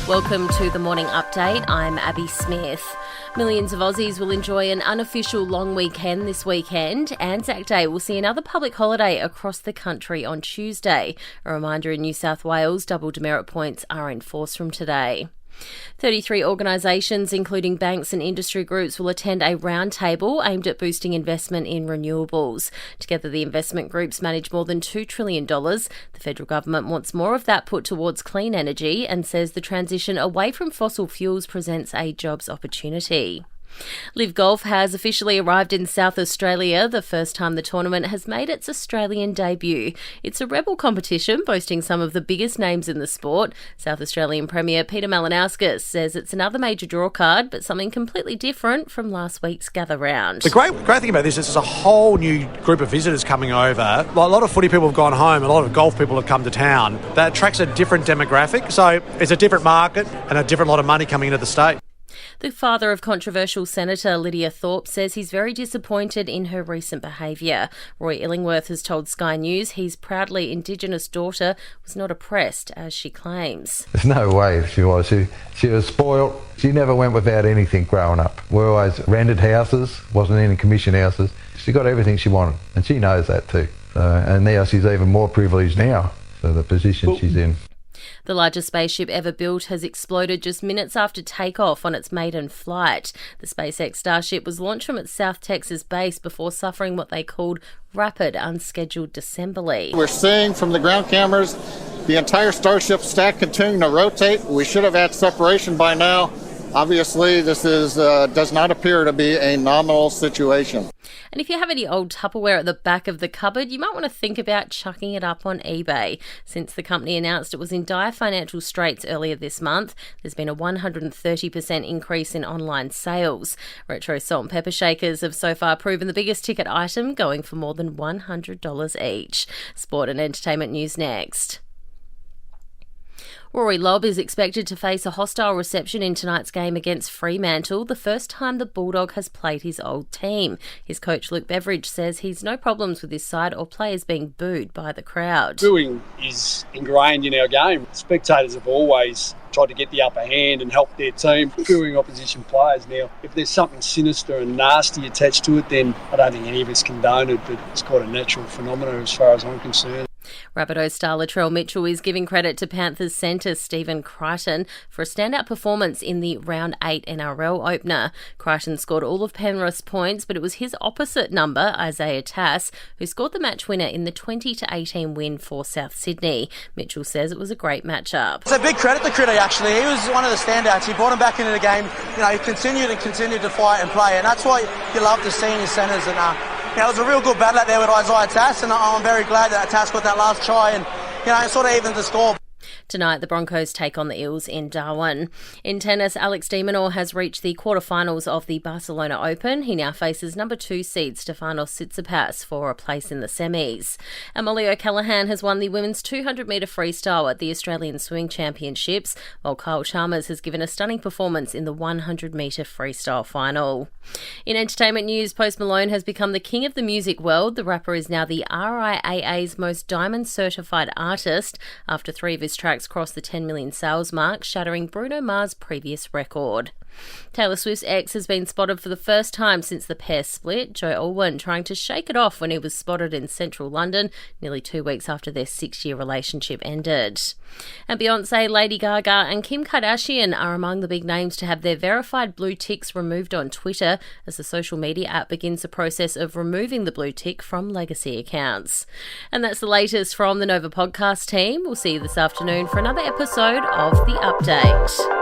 Welcome to the Morning Update. I'm Abby Smith. Millions of Aussies will enjoy an unofficial long weekend this weekend. ANZAC Day will see another public holiday across the country on Tuesday. A reminder, in New South Wales, double demerit points are in force from today. 33 organisations, including banks and industry groups, will attend a roundtable aimed at boosting investment in renewables. Together, the investment groups manage more than $2 trillion. The federal government wants more of that put towards clean energy and says the transition away from fossil fuels presents a jobs opportunity. LIV Golf has officially arrived in South Australia, the first time the tournament has made its Australian debut. It's a rebel competition boasting some of the biggest names in the sport. South Australian Premier Peter Malinauskas says it's another major draw card, but something completely different from last week's gather round. The great thing about this is there's a whole new group of visitors coming over. A lot of footy people have gone home, a lot of golf people have come to town. That attracts a different demographic, so it's a different market and a different lot of money coming into the state. The father of controversial Senator Lidia Thorpe says he's very disappointed in her recent behaviour. Roy Illingworth has told Sky News his proudly Indigenous daughter was not oppressed, as she claims. There's no way she was. She was spoiled. She never went without anything growing up. We always rented houses, wasn't in commission houses. She got everything she wanted, and she knows that too. And now she's even more privileged now for the position she's in. The largest spaceship ever built has exploded just minutes after takeoff on its maiden flight. The SpaceX Starship was launched from its South Texas base before suffering what they called rapid unscheduled disassembly. We're seeing from the ground cameras the entire Starship stack continuing to rotate. We should have had separation by now. Obviously, this does not appear to be a nominal situation. And if you have any old Tupperware at the back of the cupboard, you might want to think about chucking it up on eBay. Since the company announced it was in dire financial straits earlier this month, there's been a 130% increase in online sales. Retro salt and pepper shakers have so far proven the biggest ticket item, going for more than $100 each. Sport and entertainment news next. Rory Lobb is expected to face a hostile reception in tonight's game against Fremantle, the first time the Bulldog has played his old team. His coach Luke Beveridge says he's no problems with his side or players being booed by the crowd. Booing is ingrained in our game. Spectators have always tried to get the upper hand and help their team, booing opposition players. Now, if there's something sinister and nasty attached to it, then I don't think any of us condone it, but it's quite a natural phenomenon as far as I'm concerned. Rabbitohs star Latrell Mitchell is giving credit to Panthers centre Stephen Crichton for a standout performance in the Round 8 NRL opener. Crichton scored all of Penrith's points, but it was his opposite number, Isaiah Tass, who scored the match winner in the 20-18 win for South Sydney. Mitchell says it was a great matchup. It's a big credit to Critter, actually. He was one of the standouts. He brought him back into the game. He continued to fight and play, and that's why you love to see in your centres. And it was a real good battle out there with Isaiah Tass, and I'm very glad that Tass got that last try and, it sort of evened the score. Tonight, the Broncos take on the Eels in Darwin. In tennis, Alex de Minaur has reached the quarterfinals of the Barcelona Open. He now faces number 2 seed Stefanos Tsitsipas for a place in the semis. And Molly O'Callaghan has won the women's 200-metre freestyle at the Australian Swimming Championships, while Kyle Chalmers has given a stunning performance in the 100-metre freestyle final. In entertainment news, Post Malone has become the king of the music world. The rapper is now the RIAA's most diamond-certified artist after 3 of his tracks crossed the 10 million sales mark, shattering Bruno Mars' previous record. Taylor Swift's ex has been spotted for the first time since the pair split, Joe Alwyn trying to shake it off when he was spotted in central London nearly 2 weeks after their 6-year relationship ended. And Beyoncé, Lady Gaga and Kim Kardashian are among the big names to have their verified blue ticks removed on Twitter as the social media app begins the process of removing the blue tick from legacy accounts. And that's the latest from the Nova podcast team. We'll see you this afternoon for another episode of The Update.